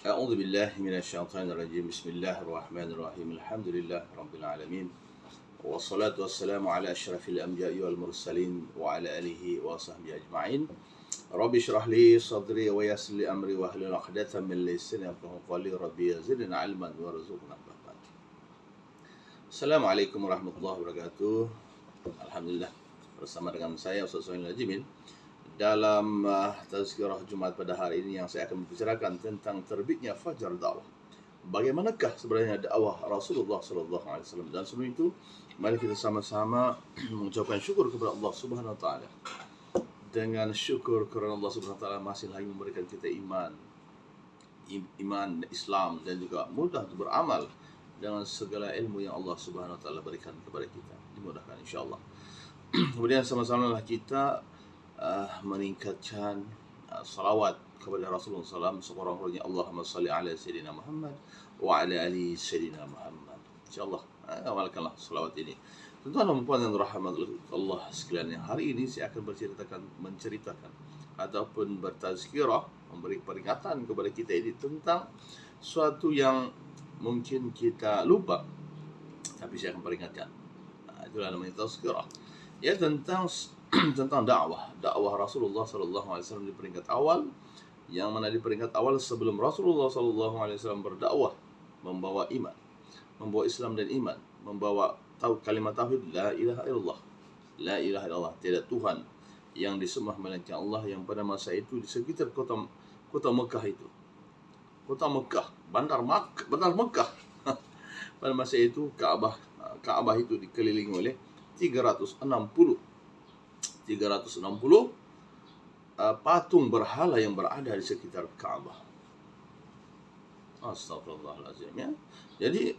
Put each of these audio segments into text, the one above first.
أعوذ بالله من الشيطان الرجيم. بسم الله الرحمن الرحيم. الحمد لله رب العالمين، والصلاة والسلام على أشرف الأنبياء والمرسلين وعلى آله وصحبه أجمعين. رب اشرح لي صدري ويسر لي أمري واحلل عقدة من لساني يفقهوا قولي. ربي زدنا علما وارزقنا فهما. Assalamualaikum warahmatullahi wabarakatuh. Alhamdulillah, bersama dengan saya Ustaz Sohail Najimin dalam tazkirah Jumat pada hari ini yang saya akan membicarakan tentang terbitnya fajar dakwah. Bagaimanakah sebenarnya dakwah Rasulullah sallallahu alaihi wasallam? Dan sebelum itu, mari kita sama-sama mengucapkan syukur kepada Allah Subhanahu wa taala. Dengan syukur kerana Allah Subhanahu wa taala masih lagi memberikan kita iman Islam, dan juga mudah untuk beramal dengan segala ilmu yang Allah Subhanahu wa taala berikan kepada kita. Dimudahkan insya-Allah. Kemudian sama-sama kita meningkatkan salawat kepada Rasulullah SAW sekurang-kurangnya. Allahumma salli ala Sayyidina Muhammad wa ala ali Sayyidina Muhammad. InsyaAllah amalkanlah salawat ini. Tuan-tuan dan puan yang dirahmati Allah sekalian, hari ini saya akan menceritakan ataupun bertazkirah, memberi peringatan kepada kita ini tentang suatu yang mungkin kita lupa, tapi saya akan peringatkan. Itulah namanya tazkirah. Ya, tentang dakwah Rasulullah sallallahu alaihi wasallam di peringkat awal, yang mana di peringkat awal sebelum Rasulullah sallallahu alaihi wasallam berdakwah, membawa iman, membawa Islam dan iman, membawa kalimat tauhid la ilaha illallah. La ilaha illallah, tidak Tuhan yang disembah melainkan Allah, yang pada masa itu di sekitar kota Mekah itu. Kota Mekah, bandar Mekah. Pada masa itu Ka'bah itu dikelilingi oleh 360 patung berhala yang berada di sekitar Ka'bah. Astagfirullahaladzim, ya. Jadi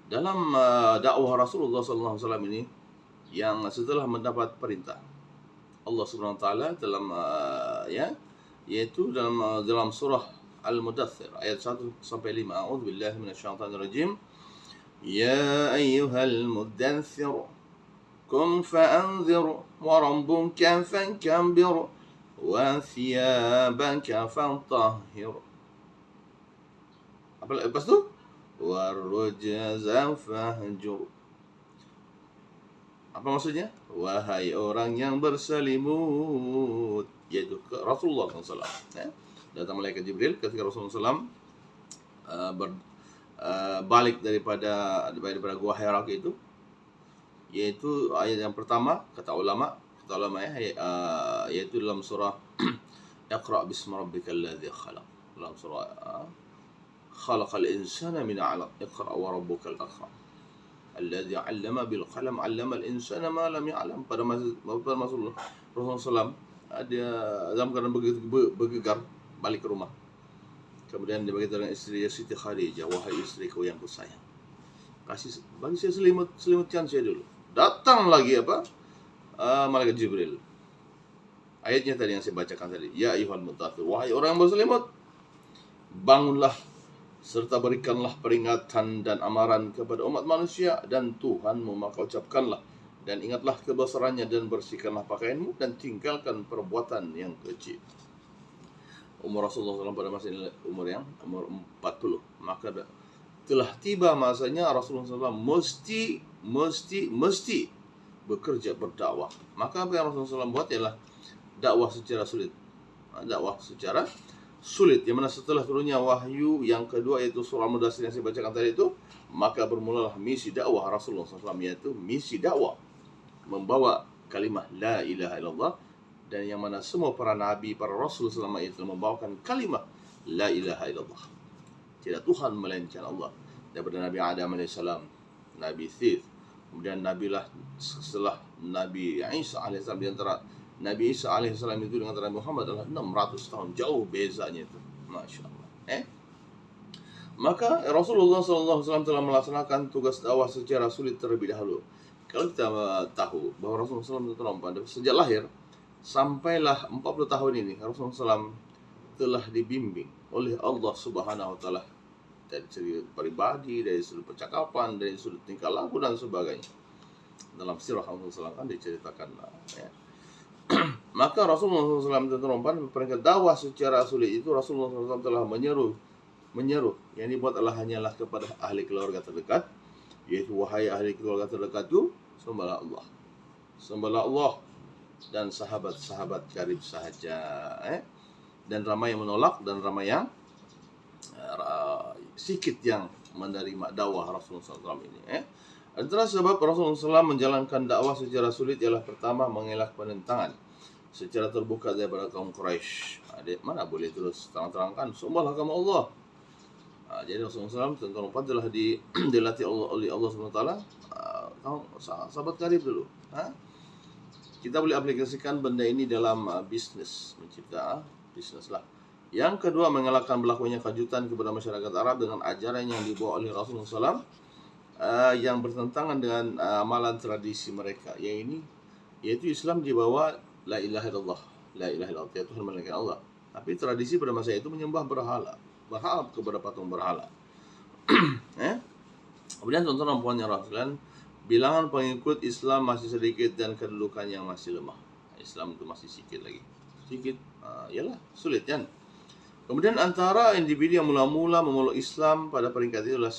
dalam dakwah Rasulullah SAW ini, yang setelah mendapat perintah Allah Subhanahu wa taala dalam yaitu dalam surah Al-Mudaththir ayat 1 sampai 5. A'udzubillahi minasyaitonir rajim. Ya ayyuhal mudaththir قم فأنذر وربك فكبر وثيابك فطهر. Apa lepas tu? والرجز فاهجر. Apa maksudnya? Wahai orang yang berselimut, yaitu Rasulullah SAW. Datang malaikat Jibril ketika Rasulullah SAW balik daripada Gua Hira itu, yaitu ayat yang pertama, kata ulama yaitu dalam surah Iqra bismi rabbikal ladzi khalaq. Dalam surah khalaqal insana min 'alaq. Iqra wa rabbukal akram alladzi 'allama bil qalam 'allama al insana ma lam ya'lam. Pada masa Rasulullah SAW dia dalam keadaan bergegar balik ke rumah. Kemudian dia berkata dengan istri Siti Khadijah, wahai istriku yang kusayang, bagi saya selimutkan saya dulu. Datang lagi malaikat Jibril. Ayatnya tadi yang saya bacakan tadi. Ya ayyuhal mudaththir, wahai orang yang berselimut, bangunlah serta berikanlah peringatan dan amaran kepada umat manusia dan Tuhanmu, maka ucapkanlah dan ingatlah kebesarannya dan bersihkanlah pakaianmu dan tinggalkan perbuatan yang kecil. Umur Rasulullah SAW pada masa ini umur 40. Maka telah tiba masanya Rasulullah SAW mesti bekerja berdakwah. Maka apa yang Rasulullah SAW buat ialah dakwah secara sulit. Yang mana setelah turunnya wahyu yang kedua, yaitu surah Mudaththir yang saya bacakan tadi itu, maka bermulalah misi dakwah Rasulullah SAW, yaitu misi dakwah membawa kalimah la ilaha illallah, dan yang mana semua para nabi, para rasul selama itu membawakan kalimah la ilaha illallah. Tidak Tuhan melainkan Allah. Daripada Nabi Adam AS, Nabi Sith, kemudian setelah Nabi Isa AS, di antara Nabi Isa AS itu dengan Nabi Muhammad adalah 600 tahun, jauh bezanya itu. Masya Allah. Maka Rasulullah SAW telah melaksanakan tugas dakwah secara sulit terlebih dahulu. Kalau kita tahu bahawa Rasulullah SAW sejak lahir sampailah 40 tahun ini, Rasulullah SAW telah dibimbing oleh Allah Subhanahu wa taala dari segi pribadi, dari sudut percakapan, dari sudut tingkah laku dan sebagainya. Dalam sirah Rasulullah SAW kan diceritakan. Maka Rasulullah SAW peringkat dakwah secara sulit itu, Rasulullah SAW telah menyeru menyeru. Yang dibuat adalah hanyalah kepada ahli keluarga terdekat, yaitu wahai ahli keluarga terdekatku, sembahlah Allah. Sembahlah Allah dan sahabat-sahabat karib sahaja. Dan ramai yang menolak dan ramai yang sikit yang menerima dakwah Rasulullah SAW ini. Antara sebab Rasulullah SAW menjalankan dakwah secara sulit ialah pertama, mengelak penentangan secara terbuka daripada kaum Quraisy. Mana boleh terus terang-terangkan sembahlah kamu Allah. Jadi Rasulullah SAW tuan-tuan telah dilatih oleh Allah SWT. Sahabat karib dulu. Kita boleh aplikasikan benda ini dalam bisnis, mencipta bisnis lah. Yang kedua, mengelakkan berlakunya kejutan kepada masyarakat Arab dengan ajaran yang dibawa oleh Rasulullah SAW yang bertentangan dengan amalan tradisi mereka. Yang ini, yaitu Islam dibawa la ilaha illallah, la ilaha illallah, ya Tuhan melainkan Allah. Tapi tradisi pada masa itu menyembah berhala, berharap kepada patung berhala. Kemudian tuan-tuan dan puan yang Rasulullah, bilangan pengikut Islam masih sedikit dan kedudukan yang masih lemah. Islam itu masih sedikit lagi. Sedikit, yalah, sulit kan. Kemudian antara individu yang mula-mula memeluk Islam pada peringkat itu adalah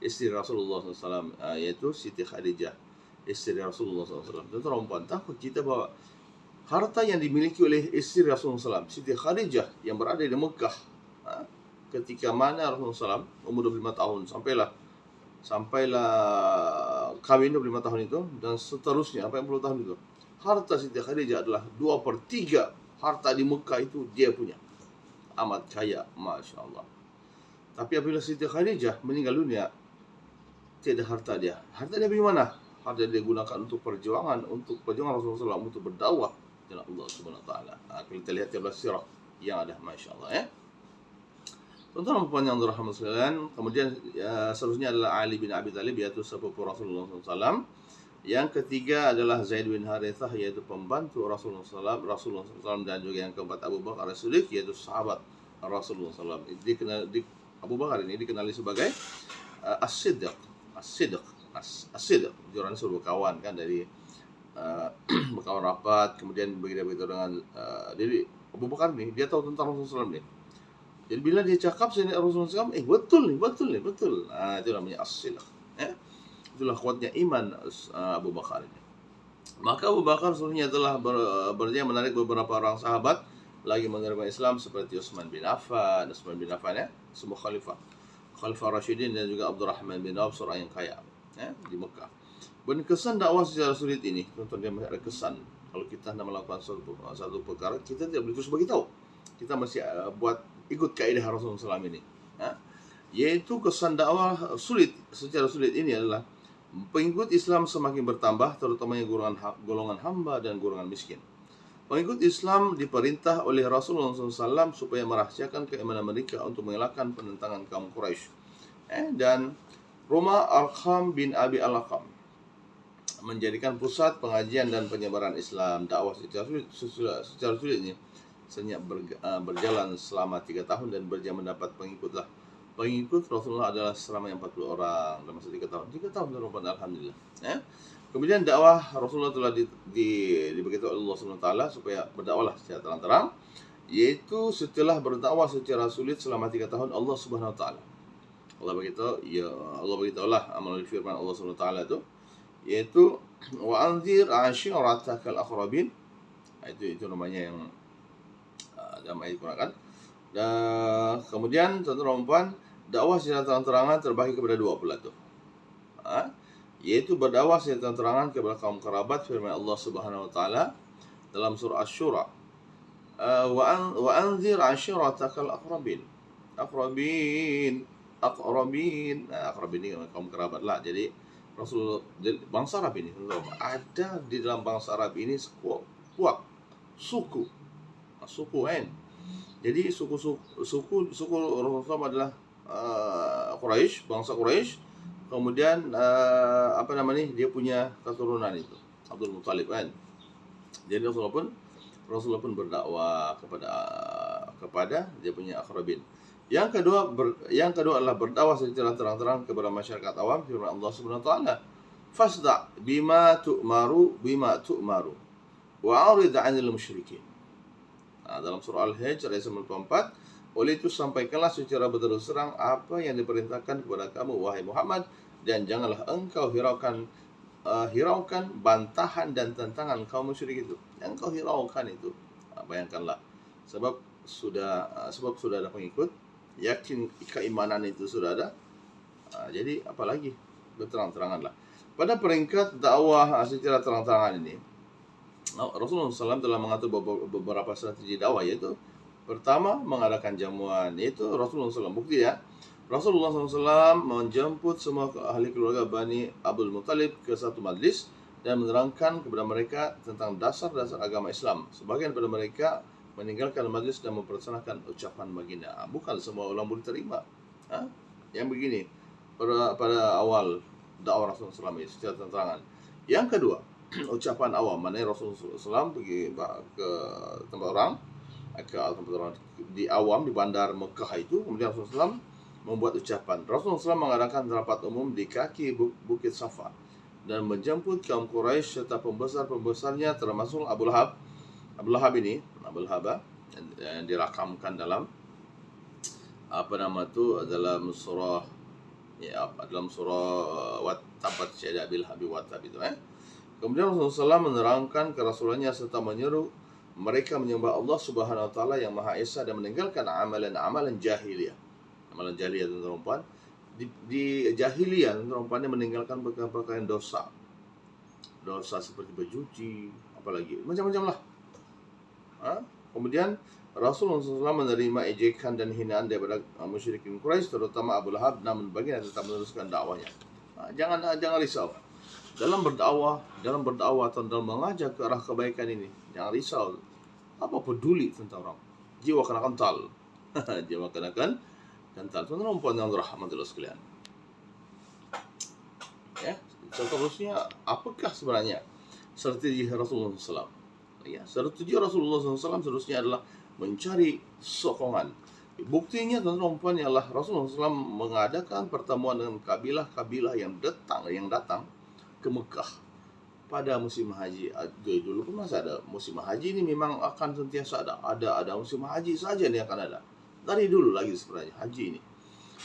istri Rasulullah SAW, yaitu Siti Khadijah, istri Rasulullah SAW. Tuan-tuan dan puan, takut kita bahwa harta yang dimiliki oleh istri Rasulullah SAW, Siti Khadijah, yang berada di Mekah, ketika mana Rasulullah SAW umur 25 tahun, sampailah kawin 25 tahun itu, dan seterusnya sampai 40 tahun itu, harta Siti Khadijah adalah 2/3 harta di Mekah itu dia punya. Amat kaya, Masya Allah. Tapi apabila Siti Khadijah meninggal dunia, tiada harta dia. Harta dia bagaimana? Harta dia gunakan untuk perjuangan Rasulullah SAW, untuk berdakwah dengan Allah Subhanahu Wa Taala. Kita lihat dalam sirah yang ada, Masya Allah. Tuan-tuan dan puan yang dirahmati sekalian, kemudian seterusnya adalah Ali bin Abi Thalib, yaitu sepupu Rasulullah SAW. Yang ketiga adalah Zaid bin Harithah, yaitu pembantu Rasulullah SAW, dan juga yang keempat Abu Bakar As-Siddiq, yaitu sahabat Rasulullah SAW. Abu Bakar ini dikenali sebagai As-Siddiq. Orang suruh berkawan kan, dari berkawan rapat, kemudian begitu dengan jadi Abu Bakar ini dia tahu tentang Rasulullah SAW nih. Jadi bila dia cakap sini Rasulullah SAW, betul nih. Itu namanya As-Siddiq. Itulah kuatnya iman Abu Bakar ini. Maka Abu Bakar sebenarnya telah berjaya menarik beberapa orang sahabat lagi menerima Islam, seperti Utsman bin Affan semua Khalifah Rashidin, dan juga Abdurrahman bin Auf, seorang yang kaya di Mekah. Dan kesan dakwah secara sulit ini, tuan-tuan, dia masih ada kesan. Kalau kita hendak melakukan satu perkara, kita tidak boleh terus beritahu. Kita masih ikut kaidah Rasulullah SAW ini. Yaitu kesan dakwah secara sulit ini adalah pengikut Islam semakin bertambah, terutamanya golongan hamba dan golongan miskin. Pengikut Islam diperintah oleh Rasulullah SAW supaya merahasiakan keimanan mereka untuk mengelakkan penentangan kaum Quraisy. Dan rumah Arqam bin Abi Al-Arqam menjadikan pusat pengajian dan penyebaran Islam. Dakwah secara sulit ini senyap berjalan selama 3 tahun dan berjaya mendapat pengikut Rasulullah adalah selama 40 orang dalam masa 3 tahun. 3 tahun alhamdulillah. Kemudian dakwah Rasulullah telah diberitahu oleh Allah SWT supaya berdakwahlah secara terang-terang, yaitu setelah berdakwah secara sulit selama 3 tahun, Allah Subhanahu Wa Taala Allah beritahulah melalui firman Allah Subhanahu Wa Taala itu, yaitu wa anzir ashiratakal aqrabin. Itu namanya yang dalam ayat Quran kan. Dan kemudian tuan-tuan dan puan, dakwah secara terang-terangan terbagi kepada 2 pula tu. Yaitu berdakwah secara terang-terangan kepada kaum kerabat, firman Allah Subhanahu Wa Taala dalam surah Asy-Syura, wa anzir ashiratakal aqrabin. Aqrabin ini kaum kerabat lah. Jadi Rasul bangsa Arab ini, ada di dalam bangsa Arab ini suku kan. Jadi suku Rasulullah adalah Quraisy, bangsa Quraisy. Kemudian dia punya keturunan itu Abdul Muthalib kan. Jadi Rasulullah pun berdakwah kepada dia punya aqrabin. Yang kedua adalah berdakwah secara terang-terang kepada masyarakat awam, firman Allah Subhanahu Wa Taala, fasda bima tu'maru wa 'arid 'anil musyrikin. Dalam surah Al-Hijr ayat 94, Oleh itu sampaikanlah secara berterus terang apa yang diperintahkan kepada kamu wahai Muhammad, dan janganlah engkau hiraukan bantahan dan tantangan kaum musyrik itu. Yang kau hiraukan itu, bayangkanlah, sebab sudah ada pengikut, yakin keimanan itu sudah ada. Jadi apalagi berterang-teranganlah. Pada peringkat dakwah secara terang-terangan ini, Rasulullah SAW telah mengatur beberapa strategi dakwah, yaitu pertama, mengadakan jamuan, yaitu Rasulullah SAW. Bukti ya, Rasulullah SAW menjemput semua ahli keluarga Bani Abdul Muttalib ke satu majlis dan menerangkan kepada mereka tentang dasar-dasar agama Islam. Sebagian daripada mereka meninggalkan majlis dan memperkenalkan ucapan baginda. Bukan semua orang boleh terima. Yang begini pada awal dakwah Rasulullah SAW secara terang-terangan. Yang kedua, ucapan awam, mana Rasulullah SAW pergi ke tempat orang, di awam, di bandar Mekah itu. Kemudian Rasulullah SAW membuat ucapan. Rasulullah SAW mengadakan rapat umum di kaki Bukit Safa dan menjemput kaum Quraisy serta pembesar-pembesarnya, termasuk Abu Lahab. Abu Lahab yang dirakamkan dalam dalam surah Tabat Syada bil Habi Watab itu. Kemudian Rasulullah SAW menerangkan kerasulannya serta menyeru mereka menyembah Allah Subhanahu wa taala yang Maha Esa dan meninggalkan amalan jahiliyah. Amalan jahiliyah, tuan-tuan. Di jahiliyah, tuan-tuan, meninggalkan perkara-perkara dosa. Dosa seperti berjudi, apalagi macam-macam lah. Kemudian Rasulullah SAW menerima ejekan dan hinaan daripada musyrikin Quraisy, terutama Abu Lahab, namun baginda tetap meneruskan dakwahnya. Jangan risau. Dalam berdakwah atau dalam mengajak ke arah kebaikan ini, jangan risau. Apa peduli tentang orang? Jiwa kena kental. Jiwa kena kental. Tuan-tuan puan yang rahmatullah sekalian. Ya, seterusnya, apakah sebenarnya strategi Rasulullah SAW? Ya, strategi Rasulullah SAW seterusnya adalah mencari sokongan. Buktinya, tuan-tuan, ialah Rasulullah SAW mengadakan pertemuan dengan kabilah-kabilah yang datang ke Mekah pada musim haji. Dulu pun masih ada musim haji ini, memang akan sentiasa ada musim haji saja ini akan ada. Dari dulu lagi sebenarnya haji ini.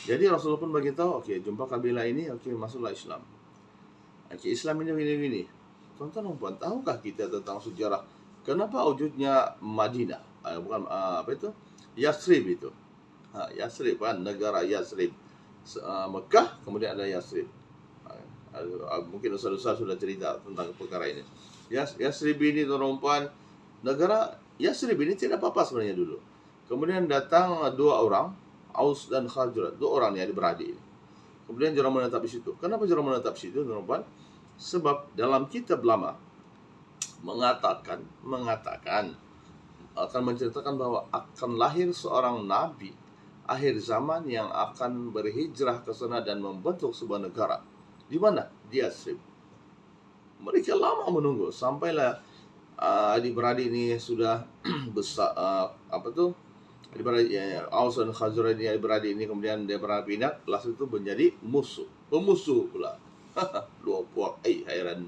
Jadi Rasulullah pun beritahu, okey, jumpa kabilah ini, okey, masuklah Islam. Okey, Islam ini. Tuan-tuan, tahukah kita tentang sejarah kenapa wujudnya Madinah? Yathrib itu. Yathrib kan, negara Yathrib. Mekah, kemudian ada Yathrib. Mungkin ustaz-ustaz sudah cerita tentang perkara ini. Yathrib ini, tuan-tuan, negara Yathrib ini tidak apa-apa sebenarnya dulu. Kemudian datang dua orang, Aus dan Khazraj, dua orang yang adik-beradik ini. Kemudian diorang menetap di situ. Kenapa diorang menetap di situ, tuan-tuan? Sebab dalam kitab lama mengatakan akan menceritakan bahwa akan lahir seorang nabi akhir zaman yang akan berhijrah ke sana dan membentuk sebuah negara. Di mana? Di Yathrib. Mereka lama menunggu sampailah adik-beradik ini sudah besar. Aus dan Khazraj ini adik-beradik ini, kemudian dia pernah pindah, lalu itu menjadi pemusuh pula. Dua puak, hairan.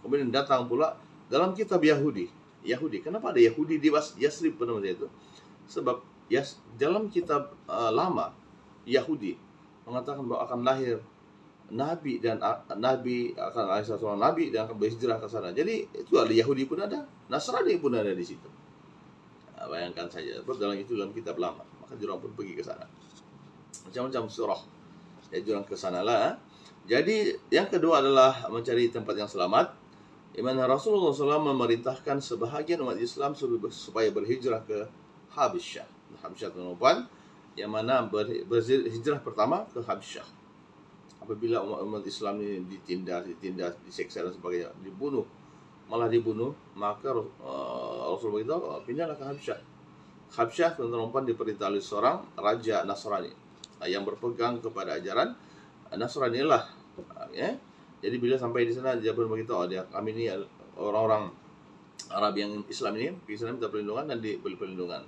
Kemudian datang pula dalam kitab Yahudi. Kenapa ada Yahudi di Yathrib pada masa itu? Sebab dalam kitab lama Yahudi mengatakan bahwa akan lahir nabi dan akan lahir seorang nabi dan akan berhijrah ke sana. Jadi itu ada Yahudi pun ada, Nasrani pun ada di situ. Bayangkan saja, dalam kitab lama, maka diorang pun pergi ke sana. Macam-macam surah, ya, diorang ke sana lah. Jadi yang kedua adalah mencari tempat yang selamat. Di mana Rasulullah SAW memerintahkan sebahagian umat Islam supaya berhijrah ke Habsyah, tuan-tuan, yang mana berhijrah pertama ke Habsyah. Apabila umat Islam ini ditindas, diseksa dan sebagainya, malah dibunuh, maka Rasulullah beritahu, pindahlah ke Habsyah. Habsyah, tuan-tuan, diperintah oleh seorang raja Nasrani yang berpegang kepada ajaran Nasrani lah. Jadi bila sampai di sana, dia pun beritahu, kami ini orang-orang Arab yang Islam ini, Islam minta perlindungan dan diberi perlindungan.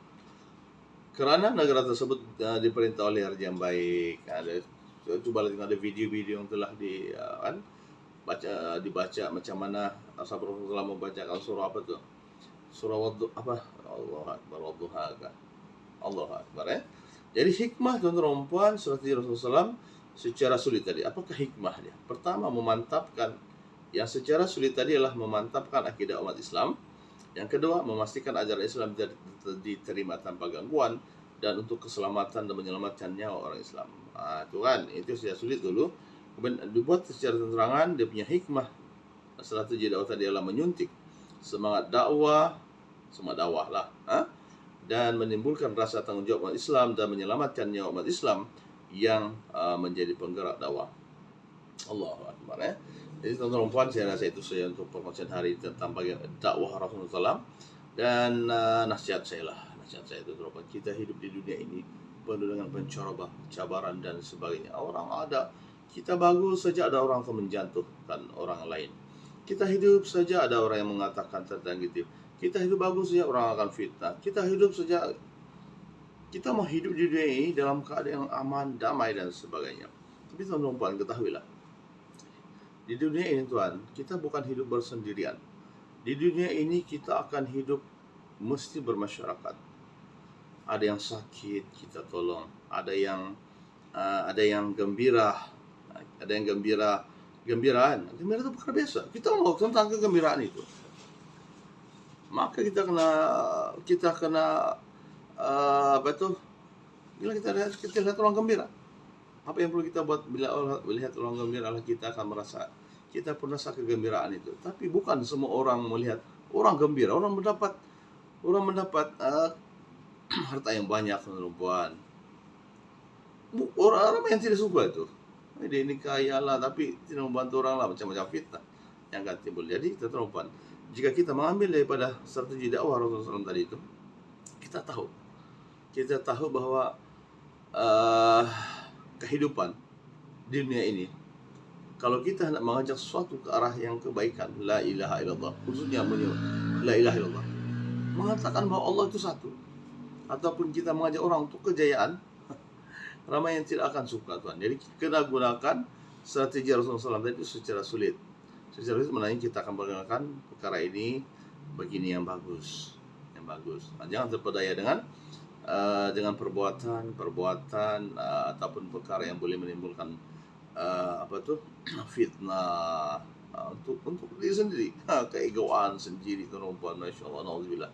Kerana negara tersebut diperintah oleh raja yang baik. Cuba lihat ada video-video yang telah dibaca macam mana Rasulullah membacakan surah apa tu? Surah Allah Akbar, Wadduha. Allahu Akbar ya. Jadi hikmah tuan-tuan dan puan strategi Rasulullah SAW secara sulit tadi. Apakah hikmahnya? Pertama, memantapkan yang secara sulit tadi adalah memantapkan akidah umat Islam. Yang kedua, memastikan ajaran Islam diterima tanpa gangguan dan untuk keselamatan dan menyelamatkan nyawa orang Islam. Itu kan, itu secara sulit dulu. Kemudian dibuat secara terangan, dia punya hikmah. Strategi dakwah tadi adalah menyuntik semangat dakwah lah, dan menimbulkan rasa tanggung jawab umat Islam dan menyelamatkan nyawa umat Islam yang menjadi penggerak dakwah. Allahu Akbar ya. Jadi tuan-tuan dan puan, saya rasa itu saja untuk perkongsian hari tentang bagian dakwah Rasulullah SAW. Dan nasihat saya itu tuan-tuan, kita hidup di dunia ini penuh dengan pencabaran dan sebagainya. Orang ada, kita bagus saja ada orang akan menjatuhkan orang lain. Kita hidup saja ada orang yang mengatakan tentang gitu. Kita hidup bagus saja orang akan fitnah. Kita hidup saja, kita mau hidup di dunia ini dalam keadaan yang aman, damai dan sebagainya. Tapi tuan-tuan puan, ketahuilah, di dunia ini tuan, kita bukan hidup bersendirian. Di dunia ini kita akan hidup mesti bermasyarakat. Ada yang sakit kita tolong, ada yang gembira, gembiraan itu perkara biasa. Kita mau tentang kegembiraan itu, maka kita kena bila kita lihat orang gembira, apa yang perlu kita buat? Bila melihat orang gembira, kita akan merasa kita pun rasa kegembiraan itu. Tapi bukan semua orang melihat orang gembira, orang mendapat harta yang banyak, teman-teman. Orang yang tidak suka itu, dia ini kaya lah tapi tidak membantu orang lah, macam-macam fitnah yang akan timbul. Jadi teman-teman, jika kita mengambil daripada strategi dakwah Rasulullah SAW tadi itu, kita tahu bahwa kehidupan di dunia ini, kalau kita hendak mengajak sesuatu ke arah yang kebaikan, la ilaha illallah, khususnya la ilaha illallah, mengatakan bahwa Allah itu satu, ataupun kita mengajak orang untuk kejayaan, ramai yang tidak akan suka tuan. Jadi kita gunakan strategi Rasulullah SAW itu secara sulit. Secara sulit menanya kita akan menggunakan perkara ini begini yang bagus. Jangan terpedaya dengan perbuatan ataupun perkara yang boleh menimbulkan fitnah untuk diri sendiri, keegoan sendiri, tuan-tuan, masya-Allah, naudzubillah.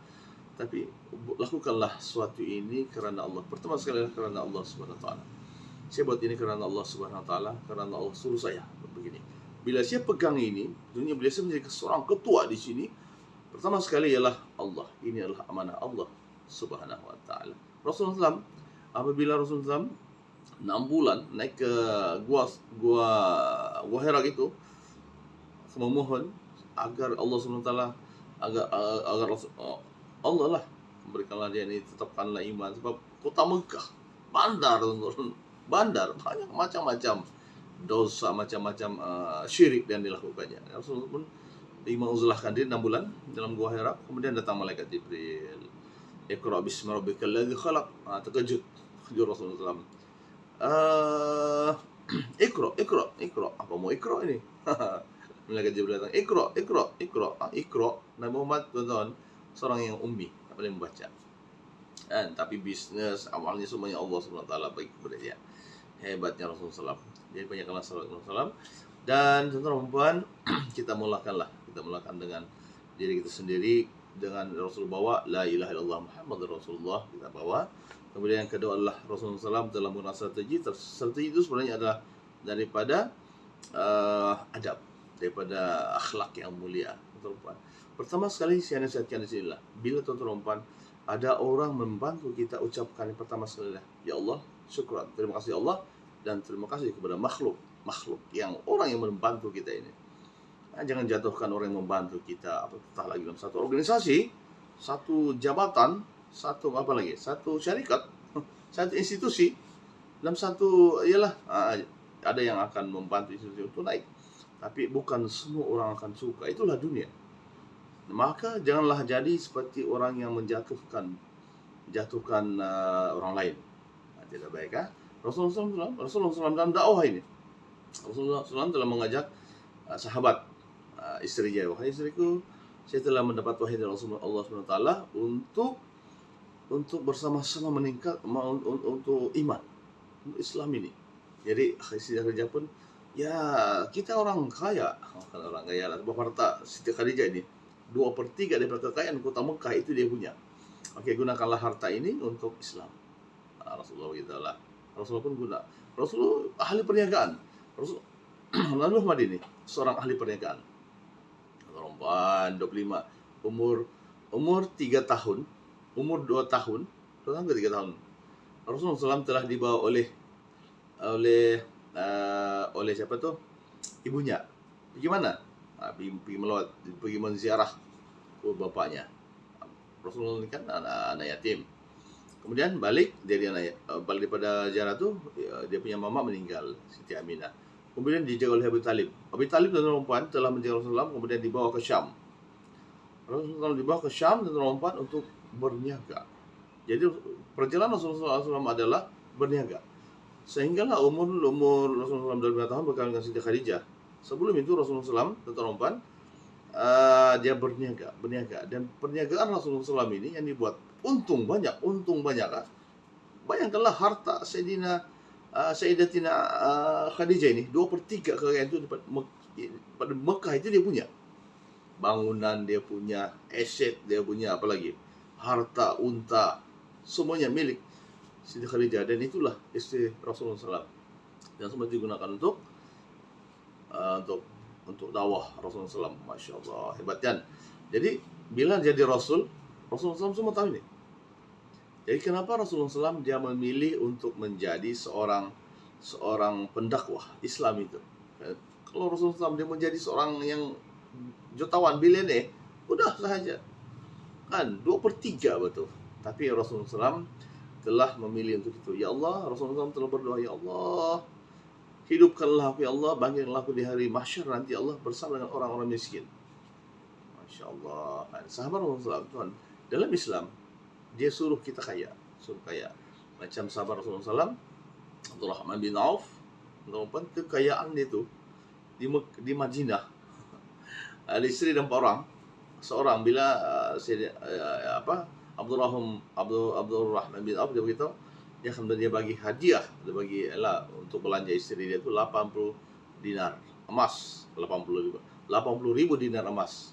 Tapi lakukanlah sesuatu ini kerana Allah. Pertama sekali kerana Allah Subhanahu wa taala. Saya buat ini kerana Allah Subhanahu wa taala, kerana Allah suruh saya begini. Bila saya pegang ini, dunia bila saya menjadi seorang ketua di sini, pertama sekali ialah Allah. Ini adalah amanah Allah Subhanahu wa taala. Rasulullah SAW, apabila Rasulullah SAW 6 bulan naik ke gua Hira itu, memohon agar Allah Subhanahu wa taala agar Allah lah berikanlah dia ini, tetapkanlah iman, sebab kota Mekah bandar banyak macam-macam dosa, macam-macam syirik yang dilakukannya. Rasulullah pun menguzlahkan diri 6 bulan dalam gua Hira. Kemudian datang malaikat Jibril, Iqra bismi rabbikal ladzi khalaq. Terkejut Rasulullah SAW. Iqra. Apa mau Iqra ini? Malaikat Jibril datang, Iqra. Nabi Muhammad, tuan-tuan, seorang yang ummi, tak boleh membaca. Tapi bisnis awalnya semuanya Allah SWT baik kepada dia. Hebatnya Rasulullah SAW. Jadi banyaklah salawat Rasulullah SAW. Dan teman-teman, kita mulakan dengan diri kita sendiri, dengan Rasul bawa la ilaha illallah Muhammadur Rasulullah, kita bawa. Kemudian yang kedua adalah Rasulullah SAW dalam menggunakan strategi itu sebenarnya adalah daripada adab, daripada akhlak yang mulia, teman-teman. Pertama sekali saya nasihatkan di sini lah, bila tuan-tuan ada orang membantu kita, ucapkan yang pertama sekali lah, ya Allah, syukran, terima kasih Allah, dan terima kasih kepada makhluk yang orang yang membantu kita ini. Jangan jatuhkan orang yang membantu kita, apatah lagi dalam satu organisasi, satu jabatan, satu syarikat, satu institusi, dalam satu ialah ada yang akan membantu institusi itu naik. Tapi bukan semua orang akan suka, itulah dunia. Maka janganlah jadi seperti orang yang menjatuhkan orang lain. Tidak baik. Rasulullah SAW dalam dakwah ini, Rasulullah SAW telah mengajak sahabat, isteri dia, wahai istriku, saya telah mendapat wahyu dari Allah SWT untuk untuk bersama-sama meningkat untuk iman, untuk Islam ini. Jadi Siti Khadijah pun, ya kita orang kaya, bukan orang kaya lah, sebab harta Siti Khadijah ini 2/3 daripada kekayaan kota Mekah itu dia punya. Oke, gunakanlah harta ini untuk Islam. Rasulullah gitu lah. Rasulullah pun guna. Rasulullah ahli perniagaan. Rasul lalu Muhammad ini seorang ahli perniagaan. Perempuan 25, umur 3 tahun, umur 2 tahun, 2 tahun ke 3 tahun. Rasulullah SAW telah dibawa oleh siapa tuh? Ibunya. Gimana? Pergi melawat, pergi menziarah ke bapaknya. Rasulullah ini kan anak yatim. Kemudian balik daripada ziarah tuh, dia punya mama meninggal, Siti Aminah. Kemudian dijaga oleh Abu Talib. Abu Talib dan perempuan telah menjaga Rasulullah, kemudian dibawa ke Syam. Rasulullah dibawa ke Syam dan perempuan untuk berniaga. Jadi perjalanan Rasulullah SAW adalah berniaga. Sehinggalah umur Rasulullah SAW 25 tahun berkahwin dengan Siti Khadijah. Sebelum itu Rasulullah SAW dan perempuan dia berniaga, dan perniagaan Rasulullah SAW ini yang dibuat untung banyak kan? Bayangkanlah harta Sayyidatina Khadijah ini 2/3 kekayaan itu pada Mekah itu dia punya. Bangunan dia punya, aset dia punya, apalagi harta, unta, semuanya milik Siti Khadijah, dan itulah istri Rasulullah SAW. Dan semua digunakan untuk dakwah Rasulullah SAW. Masya Allah, hebat kan? Jadi bila jadi Rasulullah SAW semua tahu ini. Jadi kenapa Rasulullah SAW dia memilih untuk menjadi seorang pendakwah Islam itu? Kalau Rasulullah SAW dia menjadi seorang yang jutawan, bilioner, udah saja kan 2/3 betul. Tapi Rasulullah SAW telah memilih untuk itu. Ya Allah, Rasulullah SAW telah berdoa, ya Allah, hidupkanlah aku ya Allah, bangkitkanlah aku di hari mahsyar nanti Allah bersama dengan orang-orang miskin. Masya Allah. Sahabat Rasulullah SAW dalam Islam dia suruh kita kaya. Macam sahabat Rasulullah SAW Abdurrahman bin Auf, kekayaan dia itu di Madinah ada istri dan 4 orang. Seorang bila Abdurrahman bin Auf dia beritahu, dia bagi hadiah, untuk belanja istri dia itu 80 dinar emas, 80 ribu dinar emas.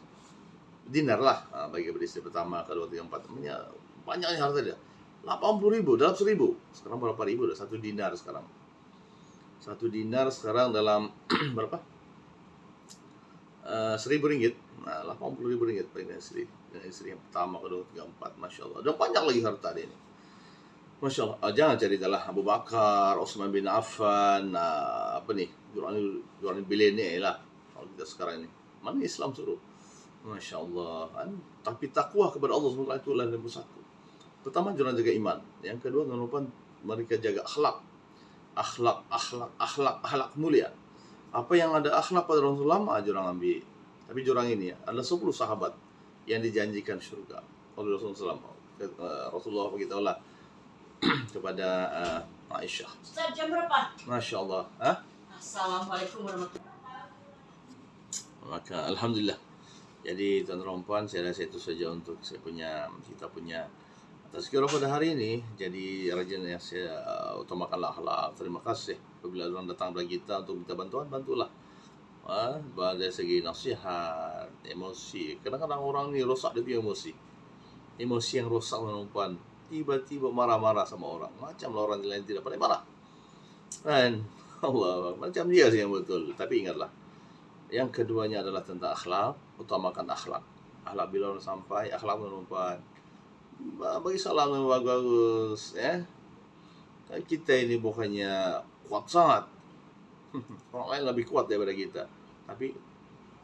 Dinar lah bagi istri pertama, kedua, ketiga, empat. Banyaknya harta dia. 80 ribu dalam 1000. Sekarang berapa ribu? 1 dinar sekarang. 1 dinar sekarang dalam berapa? 1.000 ringgit. Nah, 80 ribu ringgit bagi istri yang pertama, kedua, ketiga, empat. Masya Allah. Dan banyak lagi harta dia ini. Masya Allah. Jangan ceritalah Abu Bakar, Utsman bin Affan, Jurani bilioner lah kalau kita sekarang ini. Mana Islam suruh? Masya Allah. Tapi takwa kepada Allah SWT itulah yang nomor 1. Pertama, jangan jaga iman. Yang kedua, mereka jaga akhlak mulia. Apa yang ada akhlak pada Rasulullah, jurang ambil. Tapi jurang ini ada 10 sahabat yang dijanjikan surga oleh Rasulullah SAW. Rasulullah beritahu lah kepada Aisyah. Ustaz, jam berapa? Masya Allah. Assalamualaikum warahmatullahi wabarakatuh. Maka Alhamdulillah. Jadi tuan-tuan dan puan, saya rasa itu saja untuk kita punya tazkirah pada hari ini. Jadi rajin yang saya utamakanlah akhlak. Terima kasih apabila orang datang kepada kita untuk minta bantuan, bantulah. Dari segi nasihat, emosi. Kadang-kadang orang ni rosak dia punya emosi yang rosak tuan-tuan. Tiba-tiba marah-marah sama orang. Macamlah orang lain tidak pandai marah. Kan? Allah, macam dia sih yang betul. Tapi ingatlah, yang keduanya adalah tentang akhlak. Utamakan akhlak. Akhlak bila orang sampai, akhlak tuan-tuan. Bagi salam yang bagus, ya. Kita ini bukannya kuat sangat. Orang lain lebih kuat daripada kita. Tapi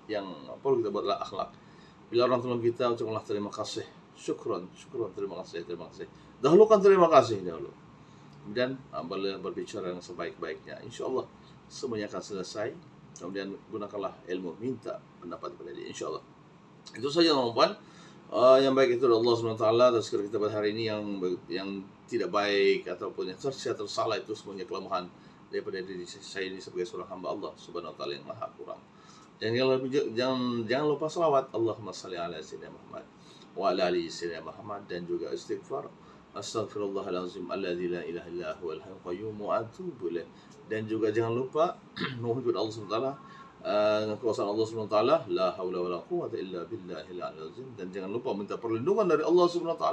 yang perlu kita buatlah akhlak. Bila orang tolong kita, ucapkanlah terima kasih. Syukron, terima kasih. Dahulukan terima kasih dahulu. Kemudian berbicara yang sebaik-baiknya. InsyaAllah semuanya akan selesai. Kemudian gunakanlah ilmu, minta pendapat kepada dia, InsyaAllah. Itu saja teman-teman. Yang baik itu Allah SWT. Tazkirah kita pada hari ini yang tidak baik ataupun yang tersalah itu semuanya kelemahan daripada diri saya ini sebagai seorang hamba Allah Subhanahu wa taala yang maha kurang. Dan jangan lupa selawat Allahumma salli ala sayyidina Muhammad wa ala ali sayyidina Muhammad, dan juga istighfar Astaghfirullahalazim alladzi la ilaha illa huwal hayyul qayyum wa atubu ilaih. Dan juga jangan lupa mohon kepada Allah SWT dengan kuasa Allah SWT, la haula wala quwwata illa billahil aliyyil azim. Dan jangan lupa minta perlindungan dari Allah SWT.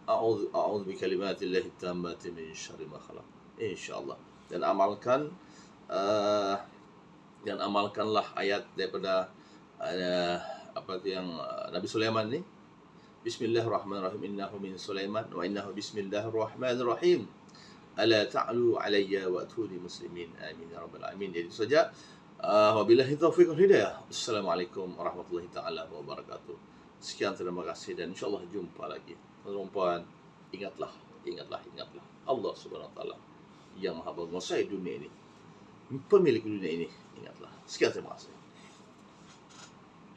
A'udzu bi kalimatillahi tammati min syarri ma khalaq. Insyaallah. Dan amalkanlah ayat daripada apa itu yang Nabi Sulaiman ni. Bismillahirrahmanirrahim. Innahu min Sulaiman wa innahu bismillahirrahmanirrahim. Ala ta'lu alayya wa atuni muslimin. Amin ya rabbal alamin. Jadi itu saja. Wabillahi taufiq wal hidayah. Assalamualaikum warahmatullahi taala wabarakatuh. Sekian, terima kasih, dan insyaallah jumpa lagi. Tuan-tuan, ingatlah Allah Subhanahu wa taala yang Maha Menguasai dunia ini, pemilik dunia ini. Ingatlah. Sekian, terima kasih.